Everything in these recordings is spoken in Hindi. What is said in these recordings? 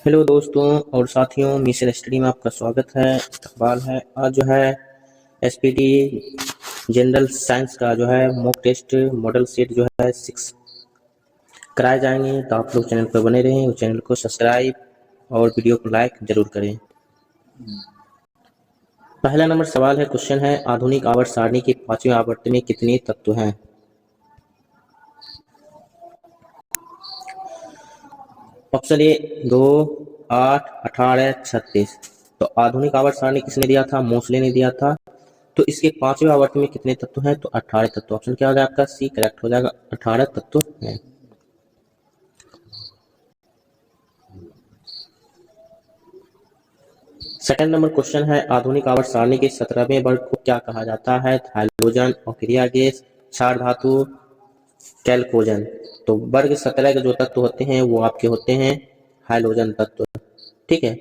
हेलो दोस्तों और साथियों, मिशन स्टडी में आपका स्वागत है। इस्तकबाल है। आज जो है एसपीटी जनरल साइंस का जो है मॉक टेस्ट मॉडल सेट जो है 6 कराए जाएंगे, तो आप लोग चैनल पर बने रहें और चैनल को सब्सक्राइब और वीडियो को लाइक जरूर करें। पहला नंबर सवाल है, क्वेश्चन है आधुनिक आवर्त सारणी की 5वीं आवर्त में कितने तत्व हैं? Option A 2, 8, 18, 36। तो आधुनिक आवर्त सारणी किसने दिया था? मोस्ले ने दिया था। तो इसके 5वें आवर्त में कितने तत्व हैं? तो 18 तत्व। ऑप्शन क्या हो जाएगा आपका? सी करेक्ट हो जाएगा, 18 तत्व हैं। सेकंड नंबर क्वेश्चन है, आधुनिक आवर्त सारणी के 17वें वर्ग को क्या कहा जाता है? हाइड्रोजन, अक्रिया गैस, क्षार धातु, कैल्कोजन। तो वर्ग 17 के जो तत्व होते हैं वो आपके होते हैं हाइड्रोजन तत्व। ठीक है,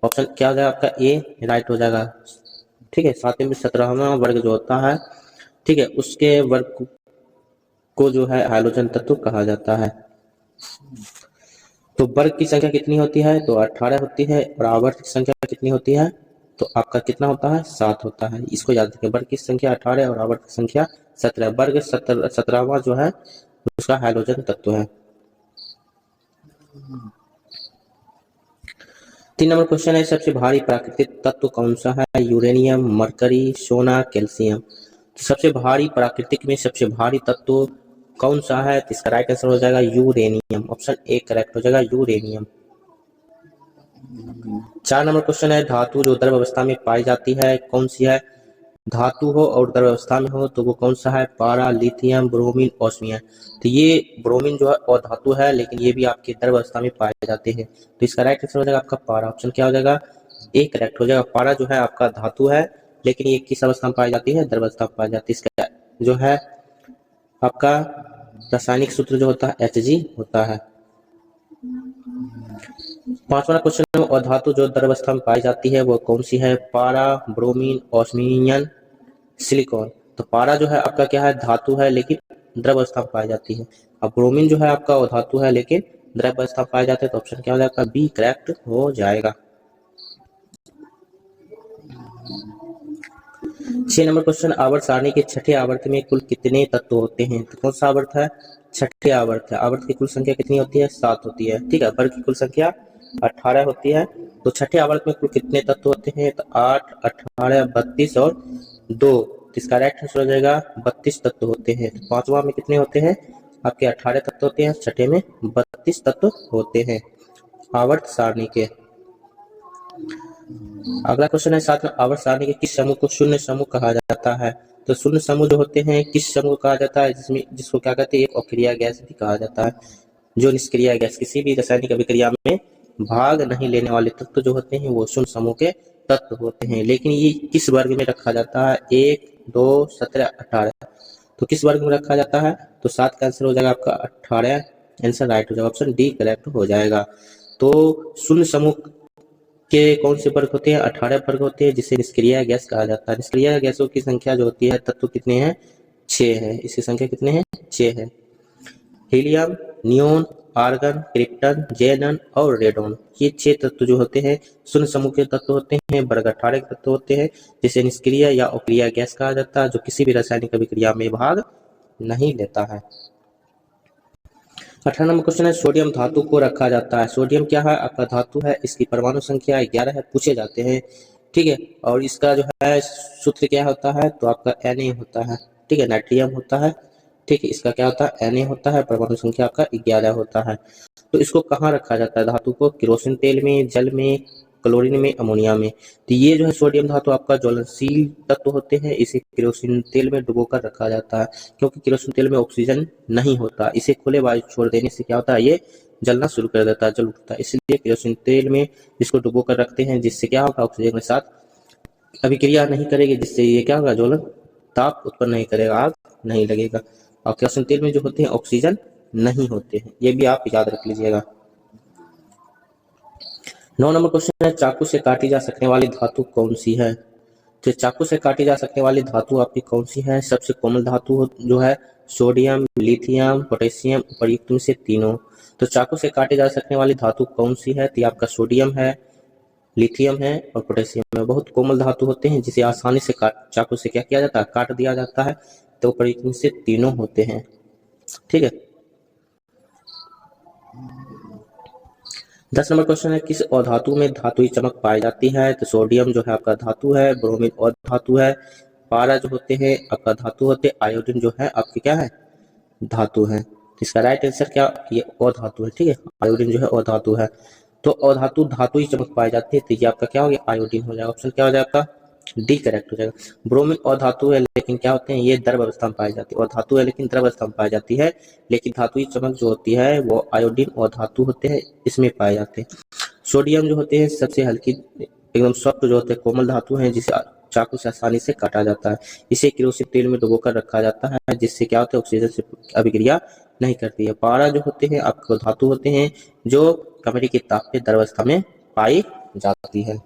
ऑप्शन क्या हो जाएगा आपका? ए राइट हो जाएगा। ठीक है, 7वें में 17वां वर्ग जो होता है, ठीक है, उसके वर्ग को जो है हाइड्रोजन तत्व कहा जाता है। तो वर्ग की संख्या कितनी होती है? तो 18 होती है। और आवर्त की संख्या कितनी होती है? तो आपका कितना होता है? 7 होता है। इसको याद रखें, वर्ग की संख्या 18 और आवर्त की संख्या 17। वर्ग 17वां जो है उसका हाइड्रोजन तत्व है। 3 नंबर क्वेश्चन है, सबसे भारी प्राकृतिक तत्व कौन सा है? यूरेनियम, मरकरी, सोना, कैल्शियम। तो सबसे भारी प्राकृतिक में सबसे भारी तत्व कौन सा है? तो इसका राइट आंसर हो जाएगा यूरेनियम। ऑप्शन ए करेक्ट हो जाएगा, यूरेनियम। 4 नंबर क्वेश्चन है, धातु जो द्रव अवस्था में पाई जाती है कौन सी है? धातु हो और द्रव अवस्था में हो तो वो कौन सा है? पारा, लिथियम, ब्रोमीन, ऑस्मियम। तो ये ब्रोमीन जो है और धातु है, लेकिन ये भी आपके द्रव अवस्था में पाए जाते हैं। तो इसका राइट आंसर हो जाएगा आपका पारा। ऑप्शन क्या हो जाएगा? ए करेक्ट हो जाएगा। पारा जो है आपका धातु है, लेकिन ये किस अवस्था में पाई जाती है? द्रव अवस्था में पाई जाती है। इसका जो है आपका रासायनिक सूत्र जो होता है Hg होता है। 5वां क्वेश्चन है, अधातु जो द्रव अवस्था में पाई जाती है वो कौन सी है? पारा, ब्रोमीन, ऑस्मियम, सिलिकॉन। तो पारा जो है आपका क्या है? धातु है, लेकिन द्रव अवस्था में पाई जाती है। अब ब्रोमीन जो है आपका वो धातु है, लेकिन द्रव अवस्था में पाए जाते हैं। तो ऑप्शन क्या हो जाएगा? बी करेक्ट हो जाएगा। 6 नंबर क्वेश्चन, आवर्त सारणी के छठे आवर्त में कुल कितने तत्व होते हैं? तो कौन सा आवर्त है? छठे आवर्त है। आवर्त की कुल संख्या कितनी होती है? 7 होती है। ठीक है, वर्ग की कुल संख्या 18 होती है। तो छठे आवर्त में कुल कितने तत्व होते हैं? तो 8, 18, 32 और 2। तो इसका राइट आंसर हो जाएगा 32 तत्व होते हैं। तो 5वां में कितने होते हैं? आपके 18 तत्व होते हैं, छठे में 32 तत्व होते हैं आवर्त सारणी के। अगला क्वेश्चन है, 7 आवर्त सारणी के किस समूह को शून्य समूह कहा जाता है? तो शून्य समूह जो होते हैं किस समूह कहा जाता है? जिसको क्या कहते हैं? एक अक्रिया गैस भी कहा जाता है। जो निष्क्रिय गैस, किसी भी रासायनिक अभिक्रिया में भाग नहीं लेने वाले तत्व जो होते हैं वो शून्य समूह के तत्व होते हैं। लेकिन ये किस वर्ग में रखा जाता है? 1, 2, 17, 18। तो किस वर्ग में रखा जाता है? तो 7 का आंसर हो जाएगा आपका 18। आंसर राइट हो जाएगा, ऑप्शन डी करेक्ट हो जाएगा। तो शून्य समूह के कौन से वर्ग होते हैं? 18 वर्ग होते हैं, जिसे निष्क्रिय गैस कहा जाता है। निष्क्रिय गैसों की संख्या जो होती है, तत्व कितने हैं? 6 है। इसकी संख्या कितने हैं? 6 है। हीलियम, नियोन, आर्गन, क्रिप्टन, जेनन और रेडोन, ये 6 तत्व जो होते हैं शून्य समूह के तत्व होते हैं। वर्ग 18 के तत्व होते हैं, जिसे निष्क्रिय या अक्रिय गैस कहा जाता है, जो किसी भी रासायनिक अभिक्रिया में भाग नहीं लेता है। 18 नंबर क्वेश्चन है, सोडियम धातु को रखा जाता है। सोडियम क्या है? आपका धातु है, इसकी परमाणु संख्या 11 है, पूछे जाते हैं। ठीक है, और इसका जो है सूत्र क्या होता है? तो आपका Na होता है। ठीक है, नाइट्रियम होता है। ठीक है, इसका क्या होता है? Na होता है, परमाणु संख्या आपका 11 होता है। तो इसको कहाँ रखा जाता है धातु को? केरोसिन तेल में, जल में, क्लोरीन में, अमोनिया में। तो ये जो है सोडियम धातु आपका ज्वलनशील तत्व होते हैं, इसे केरोसिन तेल में डुबोकर रखा जाता है, क्योंकि केरोसिन तेल में ऑक्सीजन नहीं होता। इसे खुले वायु छोड़ देने से क्या होता है? ये जलना शुरू कर देता है, जल उठता है। इसलिए केरोसिन तेल में इसको डुबोकर रखते हैं, जिससे क्या होगा? ऑक्सीजन के साथ अभिक्रिया नहीं करेगी, जिससे ये क्या होगा? ज्वलन ताप उत्पन्न नहीं करेगा, आग नहीं लगेगा। और केरोसिन तेल में जो होते हैं ऑक्सीजन नहीं होते हैं, ये भी आप याद रख लीजिएगा। 9 नंबर क्वेश्चन है, चाकू से काटी जा सकने वाली धातु कौन सी है? तो चाकू से काटी जा सकने वाली धातु आपकी कौन सी है? सबसे कोमल धातु जो है सोडियम, लिथियम, पोटेशियम, उपर्युक्त में से तीनों। तो चाकू से काटी जा सकने वाली धातु कौन सी है? तो ये आपका सोडियम है, लिथियम है और पोटेशियम है। बहुत कोमल धातु होते हैं जिसे आसानी से चाकू से क्या किया जाता है? काट दिया जाता है। तो उपर्युक्त में से तीनों होते हैं। ठीक है। 10 नंबर क्वेश्चन है, किस अधातु में धातुई चमक पाई जाती है? तो सोडियम जो है आपका धातु है, ब्रोमीन अधातु है, पारा जो होते हैं आपका धातु होते हैं, आयोडीन जो है आपके क्या है? धातु है। इसका राइट आंसर क्या? ये अधातु है। ठीक है, आयोडीन जो है अधातु है। तो अधातु धातुई चमक पाई जाती है, तो ये आपका क्या हो गया? आयोडीन हो जाएगा। ऑप्शन क्या हो जाएगा आपका? डी करेक्ट हो जाएगा। ब्रोमीन अधातु है लेकिन क्या होते हैं? ये द्रव अवस्था में पाई जाती है। और धातु है लेकिन द्रव अवस्था में पाई जाती है, लेकिन धातुई चमक जो होती है वो आयोडीन और धातु होते हैं इसमें पाए जाते हैं। सोडियम जो होते हैं सबसे हल्की एकदम सॉफ्ट जो होते हैं कोमल धातु है जिसे चाकू से आसानी से काटा जाता है। इसे केरोसिन तेल में डुबोकर रखा जाता है जिससे क्या होता है? ऑक्सीजन से अभिक्रिया नहीं करती है। पारा जो होते हैं आपको धातु होते हैं जो कमरे के ताप पे द्रव अवस्था में पाई जाती है।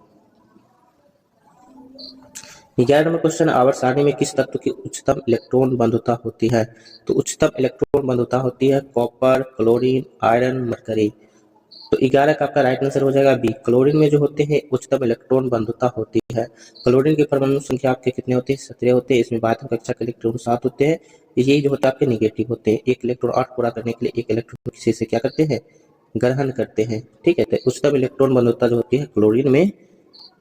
11 नंबर क्वेश्चन, आवर्त सारणी में किस तत्व की उच्चतम इलेक्ट्रॉन बंधुता होती है? तो उच्चतम इलेक्ट्रॉन बंधुता होती है कॉपर, क्लोरीन, आयरन, मरकरी। तो 11 का आपका राइट आंसर हो जाएगा बी। क्लोरीन में जो होते हैं उच्चतम इलेक्ट्रॉन बंधुता होती है। क्लोरीन की परमाणु संख्या आपके कितने होते हैं? 17 होते हैं। इसमें बाध्यम कक्षा के इलेक्ट्रॉन 7 होते हैं। यही जो होता है आपके निगेटिव होते हैं। एक इलेक्ट्रॉन 8 पूरा करने के लिए एक इलेक्ट्रॉन किसी से क्या करते हैं? ग्रहण करते हैं। ठीक है, तो उच्चतम इलेक्ट्रॉन बंधुता जो होती है क्लोरीन में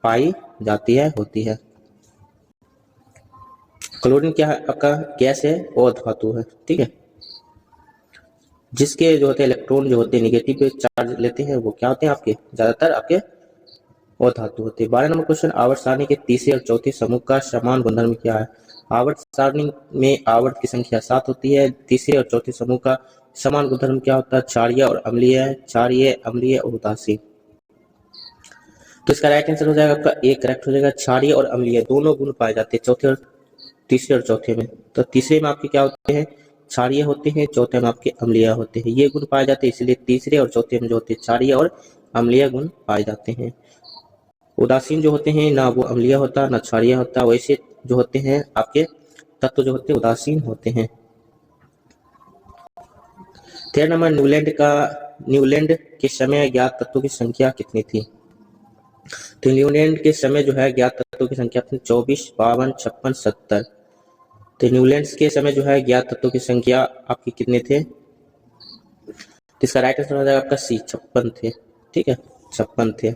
पाई जाती है, होती है। क्लोरीन क्या है? आपका गैस है और धातु है। ठीक है, जिसके जो होते हैं इलेक्ट्रॉन जो होते हैं निगेटिव पे चार्ज लेते हैं वो क्या होते हैं? आपके ज्यादातर आपके और धातु होते हैं। 12 नंबर क्वेश्चन, आवर्त सारणी के तीसरे और चौथे समूह का समान गुणधर्म क्या है? आवर्त सारणी में आवर्त की संख्या 7 होती है। तीसरे और चौथे समूह का समान गुणधर्म क्या होता है? क्षारीय और अम्लीय, क्षारीय, अम्लीय और उदासीन। तो इसका राइट आंसर हो जाएगा आपका ए करेक्ट हो जाएगा। क्षारीय और अम्लीय दोनों गुण पाए जाते हैं चौथे और तीसरे और चौथे में। तो तीसरे में आपके क्या होते हैं? क्षारीय होते हैं, चौथे में आपके अम्लीय होते हैं। ये गुण पाए जाते हैं इसलिए तीसरे और चौथे में जो होते हैं क्षारीय और अम्लीय गुण पाए जाते हैं। उदासीन जो होते हैं ना वो अम्लीय होता ना क्षारीय होता, वैसे जो होते हैं आपके तत्व जो होते हैं उदासीन होते हैं। 13 नंबर, न्यूलैंड के समय ज्ञात तत्वों की संख्या कितनी थी? तो न्यूलैंड के समय जो है ज्ञात तत्वों की संख्या 24, 52, 56, 70। तो न्यूलैंड के समय जो है ज्ञात तत्वों की संख्या आपकी कितने थे? तो इसका राइट आंसर हो जाएगा आपका सी 56 थे। ठीक है, 56 थे।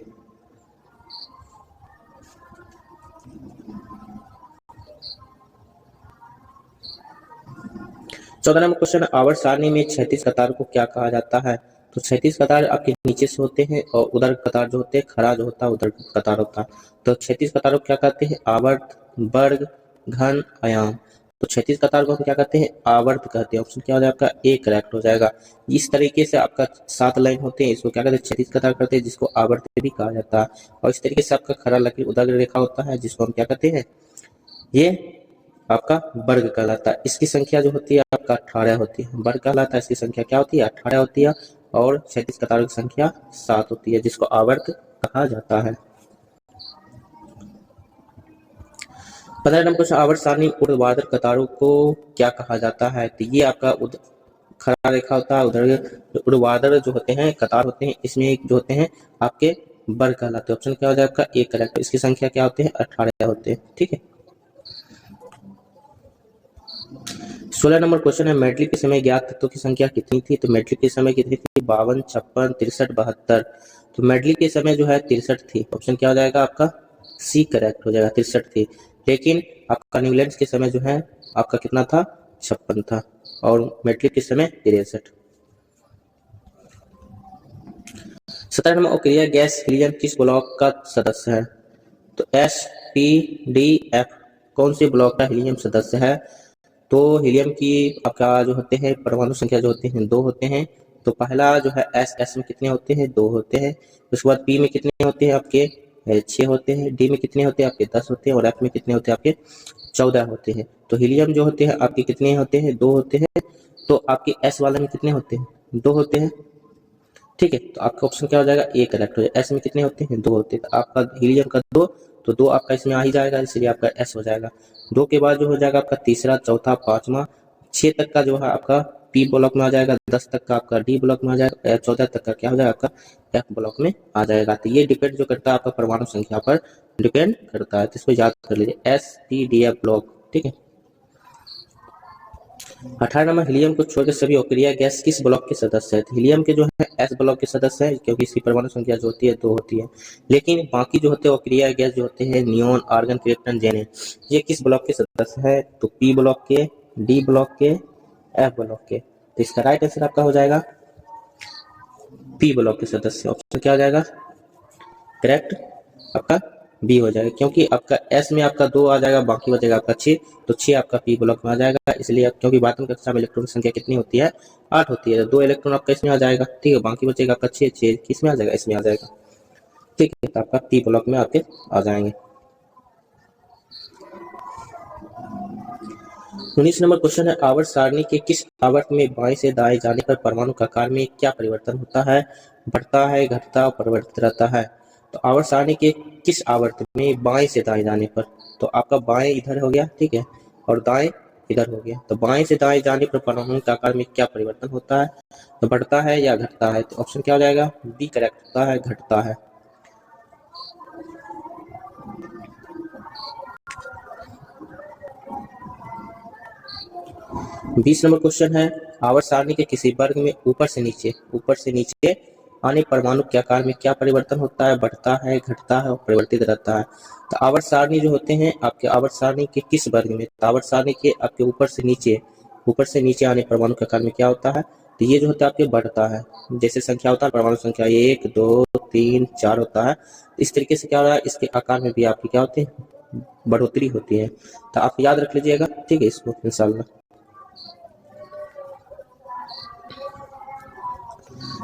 चौदह नंबर क्वेश्चन, आवर्त सारणी में 36 कतार को क्या कहा जाता है? तो 36 कतार आपके नीचे से होते हैं और उधर कतार जो होते हैं खड़ा जो होता है उधर कतार होता है। तो 36 कतार को क्या कहते हैं? आवर्त, वर्ग, घन, आयाम। तो 36 कतार को हम क्या कहते हैं? आवर्त कहते हैं। ऑप्शन क्या हो जाएगा आपका? ए करेक्ट हो जाएगा। इस तरीके से आपका 7 लाइन होते हैं, इसको क्या कहते हैं? 36 कतार करते हैं, जिसको आवर्त भी कहा जाता है। और इस तरीके से आपका खड़ा लकीर उदाग्र रेखा होता है जिसको हम क्या कहते हैं? ये आपका वर्ग कहलाता है। इसकी संख्या जो होती है आपका 18 होती है। वर्ग कहलाता है, इसकी संख्या क्या होती है? 18 होती है। और 36 कतारों की संख्या 7 होती है जिसको आवर्त कहा जाता है। 15 नंबर क्वेश्चन, आवर्त सारणी ऊर्ध्वाधर कतारों को क्या कहा जाता है? तो ये आपका खड़ा रेखा होता है, उधर ऊर्ध्वाधर जो होते हैं कतार होते हैं, इसमें जो होते हैं आपके वर्ग कहलाते हैं। ऑप्शन क्या हो जाएगा आपका? A correct. इसकी संख्या क्या होते हैं? 18 होते हैं। ठीक है। 16 नंबर क्वेश्चन है, मेडली के समय ज्ञात तत्वों की संख्या कितनी थी? तो मेडली के समय कितनी थी? 52, 56, 63, 72। तो मेडली के समय जो है 63 थी। ऑप्शन क्या हो जाएगा आपका? सी करेक्ट हो जाएगा, 63 थी। लेकिन आपका न्यूलैंड के समय जो है आपका कितना था? 56 था। और मेडली के समय 63। 17 नंबर, अक्रिय गैस हीलियम किस ब्लॉक का सदस्य है? तो एस, पी, डी, एफ कौन से ब्लॉक का हीलियम सदस्य है? तो हीलियम की आपका जो होते हैं परमाणु संख्या जो होते हैं 2 होते हैं। तो पहला जो है एस में कितने होते हैं? 2 होते हैं। उसके बाद पी में कितने होते हैं? आपके 6 होते हैं। डी में कितने होते हैं? आपके 10 होते हैं। और एफ में कितने होते हैं? आपके 14 होते हैं। तो हीलियम जो होते हैं आपके कितने होते हैं? 2 होते हैं। तो आपके एस वाले में कितने होते हैं? 2 होते हैं। ठीक है, तो आपका ऑप्शन क्या हो जाएगा? ए करेक्ट हो जाएगा। एस में कितने होते हैं? 2 होते हैं। तो आपका हीलियम का 2, तो 2 आपका इसमें आ ही जाएगा, इसलिए आपका S हो जाएगा। 2 के बाद जो हो जाएगा आपका तीसरा, चौथा, पांचवा, 6 तक का जो है आपका P ब्लॉक में आ जाएगा, 10 तक का आपका D ब्लॉक में आ जाएगा, 14 तक का क्या हो जाएगा आपका F ब्लॉक में आ जाएगा। तो ये डिपेंड जो करता है आपका परमाणु संख्या पर डिपेंड करता है, तो इसको याद कर लीजिए S P D F block, ठीक है। 18 नंबर, हीलियम को छोड़कर सभी अक्रिय गैस किस ब्लॉक के सदस्य है? हीलियम के जो है S ब्लॉक के सदस्य है, क्योंकि इसकी परमाणु संख्या जो होती है 2 होती है। लेकिन बाकी जो होते हैं अक्रिय गैस जो होते हैं नियोन, आर्गन, क्रिप्टन, जेनेन, ये किस ब्लॉक के सदस्य है? तो P ब्लॉक के, D ब्लॉक के, F ब्लॉक के। तो इसका राइट आंसर आपका हो जाएगा P ब्लॉक के सदस्य। ऑप्शन क्या हो जाएगा करेक्ट? आपका बी हो जाएगा, क्योंकि आपका S में आपका 2 आ जाएगा, बाकी बचेगा आपका 6, तो 6 आपका P ब्लॉक में आ जाएगा। इसलिए क्योंकि बातम कक्षा में इलेक्ट्रॉन की संख्या कितनी होती है? 8 होती है, तो 2 इलेक्ट्रॉन आपका इसमें आ जाएगा, ठीक है। बाकी बचेगा आपका 6, 6 किसमें आ जाएगा? इसमें आ जाएगा, ठीक है। तो आपका P ब्लॉक में आपके आ जाएंगे। 19 नंबर क्वेश्चन है, आवर्त सारणी के किस आवर्त में बाएं से दाएं जाने पर परमाणु का आकार में क्या परिवर्तन होता है? बढ़ता है, घटता, परिवर्तित रहता है। तो आवर्त सारणी के किस आवर्त में बाएं से दाएं जाने पर? तो आपका बाएं इधर हो गया, ठीक है, और दाएं इधर हो गया। तो बाएं से दाएं जाने पर परमाणु का आकार में क्या परिवर्तन होता है? तो बढ़ता है या घटता है? तो ऑप्शन क्या हो जाएगा? बी करेक्ट होता है, घटता है। 20 नंबर क्वेश्चन है, आवर्त सारणी के किसी वर्ग में ऊपर से नीचे आने परमाणु के आकार में क्या परिवर्तन होता है? बढ़ता है, घटता है और परिवर्तित रहता है। तो आवर्त सारणी जो होते हैं आपके आवर्त सारणी के किस वर्ग में? तो आवर्त सारणी के आपके ऊपर से नीचे आने परमाणु के आकार में क्या होता है? तो ये जो होता है आपके बढ़ता है। जैसे संख्या होता है परमाणु संख्या 1, 2, 3, 4 होता है, इस तरीके से क्या हो रहा है, इसके आकार में भी आपकी क्या होती है? बढ़ोतरी होती है। तो आप याद रख लीजिएगा, ठीक है, इसको इंशाल्लाह।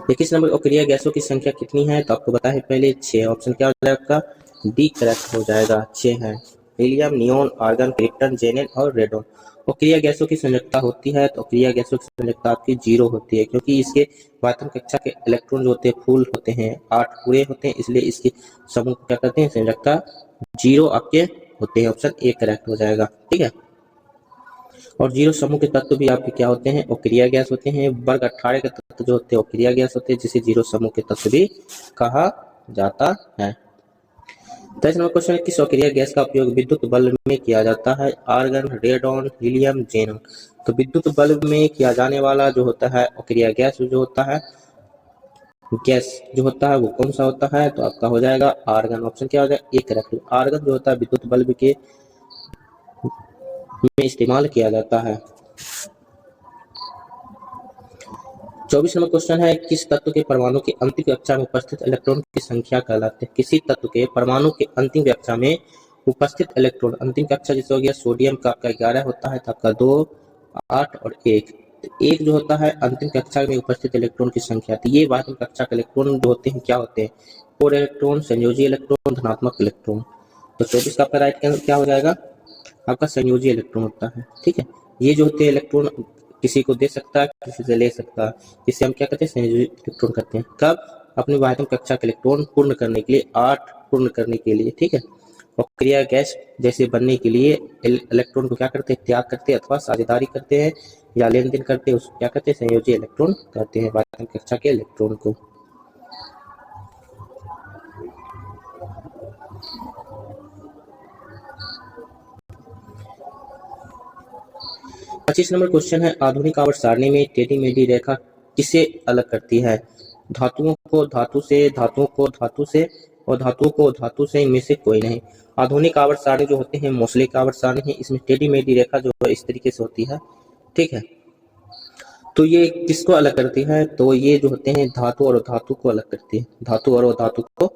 21 नंबर, अक्रिय गैसों की संख्या कितनी है? तो आपको बताया पहले 6। ऑप्शन क्या हो जाएगा आपका? डी करेक्ट हो जाएगा, 6 है। हीलियम, नियोन, आर्गन, क्रिप्टन, जेनेन और रेडोन। अक्रिय गैसों की संयोजकता होती है, तो अक्रिय गैसों की संयोजकता आपकी 0 होती है, क्योंकि इसके वातम कक्षा के इलेक्ट्रॉन जो होते हैं फुल होते हैं, 8 पूरे होते हैं, इसलिए इसके समूह क्या करते हैं? संयोजकता 0 आपके होते हैं। ऑप्शन ए करेक्ट हो जाएगा, ठीक है। और 0 समूह के तत्व भी आपके क्या होते हैं? अक्रिय गैस होते हैं। वर्ग 18 के तत्व जो होते हैं अक्रिय गैस होते हैं, जिसे 0 समूह के तत्व भी कहा जाता है। 23 नंबर क्वेश्चन है, किस अक्रिय गैस का उपयोग विद्युत बल्ब में किया जाता है? Argon, radon, helium, जेनन। तो विद्युत बल्ब में किया जाने वाला जो होता है अक्रिय गैस जो होता है, गैस जो होता है वो कौन सा होता है? तो आपका हो जाएगा आर्गन। ऑप्शन क्या हो जाएगा? A correct. आर्गन जो होता है विद्युत बल्ब के में इस्तेमाल किया जाता है। 24 नंबर क्वेश्चन है, किस तत्व के परमाणु की अंतिम कक्षा में उपस्थित इलेक्ट्रॉन की संख्या कहलाते हैं? किसी तत्व के परमाणु के अंतिम कक्षा में उपस्थित इलेक्ट्रॉन, अंतिम कक्षा जैसे हो गया सोडियम का आपका 11 होता है, तो आपका 2, 8 और 1। तो 1 जो होता है अंतिम कक्षा में उपस्थित इलेक्ट्रॉन की संख्या। तो ये अंतिम कक्षा के इलेक्ट्रॉन जो होते हैं क्या होते हैं? कोर इलेक्ट्रॉन, संयोजी इलेक्ट्रॉन, धनात्मक इलेक्ट्रॉन। तो 24 का आपका राइट क्या हो जाएगा? आपका संयोजी इलेक्ट्रॉन होता है, ठीक है। ये जो होते हैं इलेक्ट्रॉन किसी को दे सकता है, किसी से ले सकता है, इसे हम क्या कहते हैं? संयोजी इलेक्ट्रॉन कहते हैं। कब? अपनी वायतम कक्षा के इलेक्ट्रॉन पूर्ण करने के लिए, 8 पूर्ण करने के लिए, ठीक है। और क्रिया गैस जैसे बनने के लिए इलेक्ट्रॉन को क्या करते हैं? त्याग करते हैं अथवा साझेदारी करते हैं या लेन देन करते हैं, उसको क्या कहते हैं? संयोजी इलेक्ट्रॉन कहते हैं, वायतम कक्षा के इलेक्ट्रॉन को। पच्चीस नंबर क्वेश्चन है, आधुनिक आवर्त सारणी में टेढ़ी मेढ़ी रेखा किसे अलग करती है? धातुओं को धातु से, धातुओं को धातु से और धातुओं को धातु से, इनमें से कोई नहीं। आधुनिक आवर्त सारणी जो होते हैं मोस्लिक आवर्त सारणी है, इसमें टेढ़ी मेढ़ी रेखा जो है इस तरीके से होती है, ठीक है। तो ये किसको अलग करती है? तो ये जो होते हैं धातु और धातु को अलग करती है, धातु और धातु को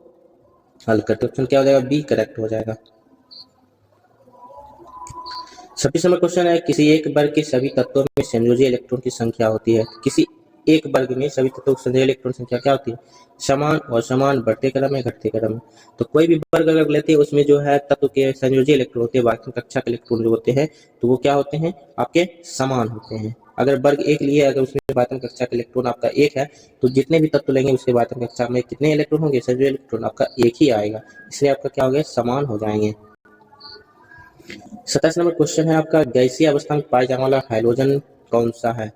अलग करती है। ऑप्शन क्या हो जाएगा? बी करेक्ट हो जाएगा। 26 नंबर क्वेश्चन है, किसी एक वर्ग के सभी तत्वों में संयोजी इलेक्ट्रॉन की संख्या होती है। किसी एक वर्ग में सभी तत्वों की संयोजी इलेक्ट्रॉन संख्या क्या होती है? समान और समान, बढ़ते क्रम में, घटते क्रम में। तो कोई भी वर्ग अगर लेते हैं उसमें जो है तत्व के संयोजी इलेक्ट्रॉन होते हैं, वास्तविक कक्षा के इलेक्ट्रॉन जो होते हैं, तो वो क्या होते हैं? आपके समान होते हैं। अगर वर्ग 1 लिए, अगर उसमें बातम कक्षा का इलेक्ट्रॉन आपका 1 है, तो जितने भी तत्व लेंगे उसके बातम कक्षा में कितने इलेक्ट्रॉन होंगे? संयोजी इलेक्ट्रॉन आपका 1 ही आएगा, इसलिए आपका क्या हो गया? समान हो जाएंगे। 27 नंबर क्वेश्चन है आपका, गैसीय अवस्था में पाए जाने वाला हाइड्रोजन कौन सा है?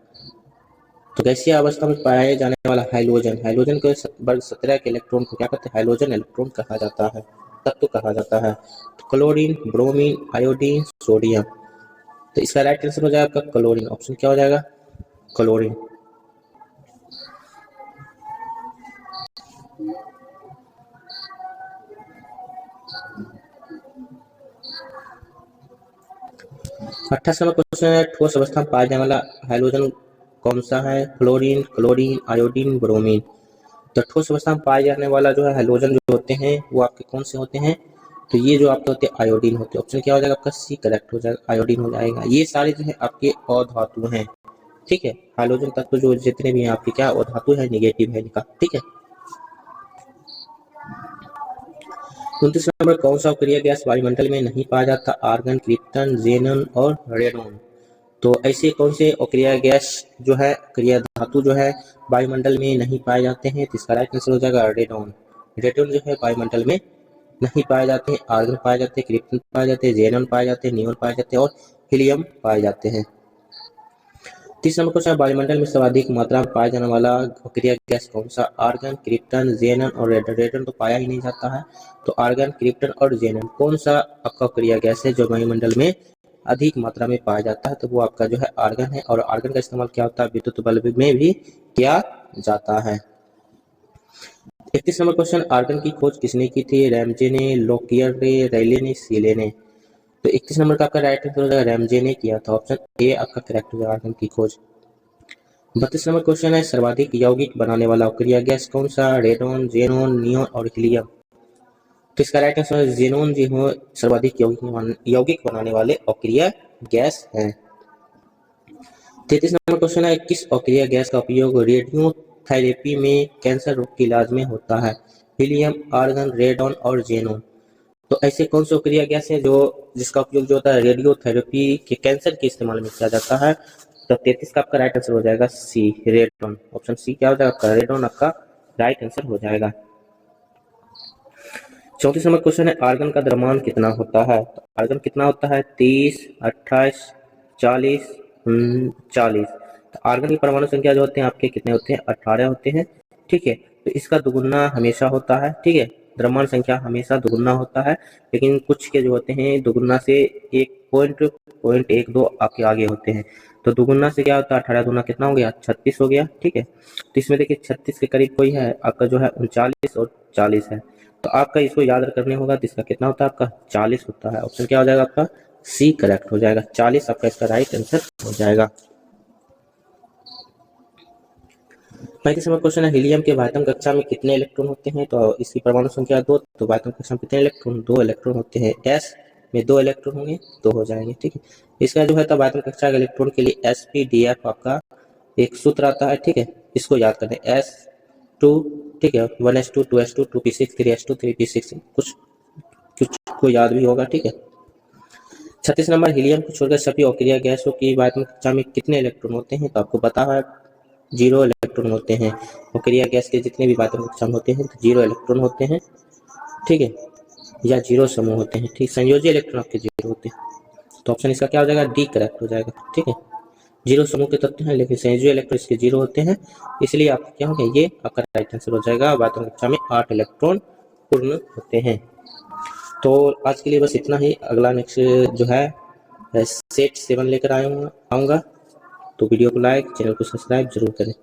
तो गैसीय अवस्था में पाए जाने वाला हाइड्रोजन के वर्ग 17 के इलेक्ट्रॉन को क्या कहते हैं? हाइड्रोजन इलेक्ट्रॉन कहा जाता है, तत्व कहा जाता है। तो क्लोरीन, ब्रोमीन, आयोडीन, सोडियम। तो इसका राइट आंसर हो जाएगा आपका क्लोरीन। ऑप्शन क्या हो जाएगा? क्लोरीन। अट्ठाईस नंबर क्वेश्चन है, ठोस अवस्था में पाए जाने वाला हाइड्रोजन कौन सा है? Fluorine, chlorine, iodine, bromine. तो ठोस अवस्था में पाए जाने वाला जो है हाइड्रोजन जो होते हैं वो आपके कौन से होते हैं? तो ये जो आपके होते हैं आयोडीन होते हैं। ऑप्शन क्या हो जाएगा आपका? सी करेक्ट हो जाएगा, आयोडीन हो जाएगा। ये सारे जो है आपके अधातु हैं, ठीक है। हाइड्रोजन तत्व जो जितने भी हैं आपके क्या अधातु है, निगेटिव है इनका, ठीक है। 29 नंबर, कौन सा अक्रिय गैस वायुमंडल में नहीं पाया जाता? आर्गन, क्रिप्टन, जेनन और रेडोन। तो ऐसे कौन से अक्रिय गैस जो है, अक्रिय धातु जो है वायुमंडल में नहीं पाए जाते हैं? तो इसका राइट आंसर हो जाएगा रेडोन। रेडोन जो है वायुमंडल में नहीं पाए जाते हैं। आर्गन पाए जाते हैं, क्रिप्टन पाए जाते हैं, जेनन पाए जाते हैं, नियोन पाए जाते हैं और हीलियम पाए जाते हैं। 30 नंबर क्वेश्चन, वायुमंडल में सर्वाधिक मात्रा में पाया जाने वाला अक्रिय गैस कौन सा? आर्गन, क्रिप्टन, जेनन और रेडन। रेडन तो पाया ही नहीं जाता है, तो आर्गन, क्रिप्टन और जेनन कौन सा आपका अक्रिय गैस है जो वायुमंडल में अधिक मात्रा में पाया जाता है? तो वो आपका जो है आर्गन है, और आर्गन का इस्तेमाल क्या होता है? विद्युत बल्ब में भी किया जाता है। 31 नंबर क्वेश्चन, आर्गन की खोज किसने की थी? रैमजे ने, लोकियर ने, रैले ने, सीले ने। तो 31 नंबर का आपका राइट आंसर हो जाएगा रैमजे ने किया था। ऑप्शन ए आपका करेक्ट होगा आर्गन की खोज। 32 नंबर क्वेश्चन है, सर्वाधिक यौगिक बनाने वाला अक्रिय गैस कौन सा? रेडोन, जेनोन, नियोन और हीलियम। तो इसका राइट आंसर है जेनोन जी हो सर्वाधिक यौगिक बनाने वाले अक्रिय गैस है। 33 नंबर क्वेश्चन है, किस अक्रिय गैस का उपयोग रेडियोथेरेपी में कैंसर रोग के इलाज में होता है? हीलियम, आर्गन, रेडोन और जेनोन। तो ऐसे कौन से अक्रिय गैस है जो जिसका उपयोग जो होता है रेडियोथेरेपी के कैंसर के इस्तेमाल में किया जाता है? तो 33 का आपका राइट आंसर हो जाएगा सी, रेडोन। ऑप्शन सी क्या हो जाएगा आपका? रेडोन आपका राइट आंसर हो जाएगा। 34 नंबर क्वेश्चन है, आर्गन का द्रव्यमान कितना होता है? तो आर्गन कितना होता है? 30, 28, 40, 40। तो आर्गन की परमाणु संख्या जो होते हैं आपके कितने होते हैं? 18 होते हैं, ठीक है। तो इसका दुगुना हमेशा होता है, ठीक है। द्रव्यमान संख्या हमेशा दुगुना होता है, लेकिन कुछ के जो होते हैं दुगुना से 1.12 आपके आगे होते हैं। तो दुगुना से क्या होता है? 18 दूना कितना हो गया? 36 हो गया, ठीक है। तो इसमें देखिए 36 के करीब कोई है आपका जो है 39 और 40 है। तो आपका इसको याद करने होगा, तो इसका कितना होता है आपका? 40 होता है। ऑप्शन क्या हो जाएगा आपका? सी करेक्ट हो जाएगा, 40 आपका इसका राइट आंसर हो जाएगा। 35 नंबर क्वेश्चन है, हीलियम के वायतम कक्षा में कितने इलेक्ट्रॉन होते हैं? तो इसकी परमाणु संख्या 2। तो वायतम कक्षा में कितने इलेक्ट्रॉन? 2 इलेक्ट्रॉन होते हैं। एस में 2 इलेक्ट्रॉन होंगे, 2 हो जाएंगे, ठीक है। इसका जो है तो वायतम कक्षा के इलेक्ट्रॉन के लिए SPDF आपका एक सूत्र आता है, ठीक है। इसको याद करें, S2, ठीक है, 1s2, 2s2, 2p6, 3s2, 3p6, कुछ को याद भी होगा, ठीक है। 36 नंबर, हीलियम को छोड़कर सभी अक्रिय गैसों की वायतम कक्षा में कितने इलेक्ट्रॉन होते हैं? तो आपको पता है 0 इलेक्ट्रॉन होते हैं। अक्रिय गैस के जितने भी वायतम कक्षा में होते हैं तो 0 इलेक्ट्रॉन होते हैं, ठीक है, या 0 समूह होते हैं, ठीक। संयोजी इलेक्ट्रॉन आपके 0 होते हैं, तो ऑप्शन इसका क्या हो जाएगा? डी करेक्ट हो जाएगा, ठीक है। 0 समूह के तत्व हैं, लेकिन संयोजी इलेक्ट्रॉन इसके 0 होते हैं, इसलिए आपका क्या होगा? ये आपका राइट आंसर हो जाएगा। वायतम कक्षा में 8 इलेक्ट्रॉन पूर्ण होते हैं। तो आज के लिए बस इतना ही। अगला नेक्स्ट जो है सेट 7 लेकर आऊँगा। तो वीडियो को लाइक, चैनल को सब्सक्राइब जरूर करें।